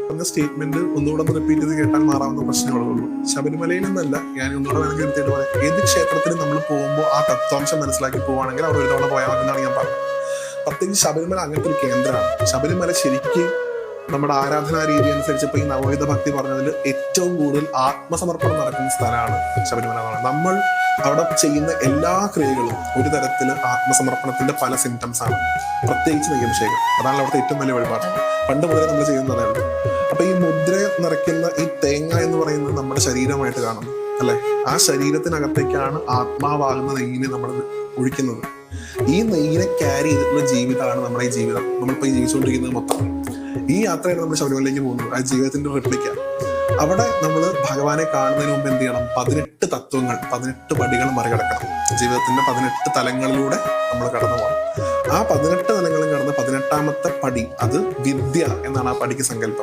പറഞ്ഞ സ്റ്റേറ്റ്മെന്റ് ഒന്നുകൂടെ ഒന്ന് റിപ്പീറ്റ് ചെയ്ത് കേട്ടാൽ മാറാവുന്ന പ്രശ്നങ്ങളേ ഉള്ളൂ. ശബരിമലയിൽ നിന്നല്ല, ഞാൻ ഒന്നുകൂടെ വേണമെങ്കിൽ എടുത്തിട്ട് പറയാം, ഏത് ക്ഷേത്രത്തിൽ നമ്മൾ പോകുമ്പോൾ ആ തത്വാംശം മനസ്സിലാക്കി പോവുകയാണെങ്കിൽ അവിടെ ഒരു തവണ പോയാൽ മതി എന്നാണ് ഞാൻ പറഞ്ഞത്. പ്രത്യേകിച്ച് ശബരിമല അങ്ങനത്തെ ഒരു കേന്ദ്രമാണ്. ശബരിമല ശരിക്ക് നമ്മുടെ ആരാധനാ രീതി അനുസരിച്ച് ഇപ്പൊ ഈ നവോഹിത ഭക്തി പറഞ്ഞതിൽ ഏറ്റവും കൂടുതൽ ആത്മസമർപ്പണം നടക്കുന്ന സ്ഥലമാണ് ശബരിമല എന്ന് പറയുന്നത്. നമ്മൾ അവിടെ ചെയ്യുന്ന എല്ലാ ക്രിയകളും ഒരു തരത്തില് ആത്മസമർപ്പണത്തിന്റെ പല സിംറ്റംസ് ആണ്. പ്രത്യേകിച്ച് നെയ്യഭിഷേകം, അതാണ് അവിടുത്തെ ഏറ്റവും വലിയ വഴിപാട്. പണ്ട് മുതലേ നമ്മൾ ചെയ്യുന്നതേ ഉള്ളൂ. അപ്പൊ ഈ മുദ്ര നിറയ്ക്കുന്ന ഈ തേങ്ങ എന്ന് പറയുന്നത് നമ്മുടെ ശരീരമായിട്ട് കാണുന്നു അല്ലെ. ആ ശരീരത്തിനകത്തേക്കാണ് ആത്മാവാകുന്ന നെയ്യിനെ നമ്മൾ ഒഴിക്കുന്നത്. ഈ നെയ്യിനെ ക്യാരി ചെയ്തിട്ടുള്ള ജീവിതമാണ് നമ്മുടെ ഈ ജീവിതം. നമ്മളിപ്പോ ഈ ജീവിച്ചുകൊണ്ടിരിക്കുന്നത് മൊത്തം ഈ യാത്രയാണ് നമ്മൾ ശബരിമലയിലേക്ക് പോകുന്നത്. ആ ജീവിതത്തിന്റെ റിപ്ലിക്ക. അവിടെ നമ്മൾ ഭഗവാനെ കാണുന്നതിന് മുമ്പ് എന്ത് ചെയ്യണം? 18 തത്വങ്ങൾ, 18 പടികൾ മറികടക്കണം. ജീവിതത്തിന്റെ 18 തലങ്ങളിലൂടെ നമ്മൾ കടന്നു പോകണം. ആ 18 തലങ്ങളും കടന്ന് 18ാമത്തെ പടി, അത് വിദ്യ എന്നാണ് ആ പടിക്ക് സങ്കല്പം.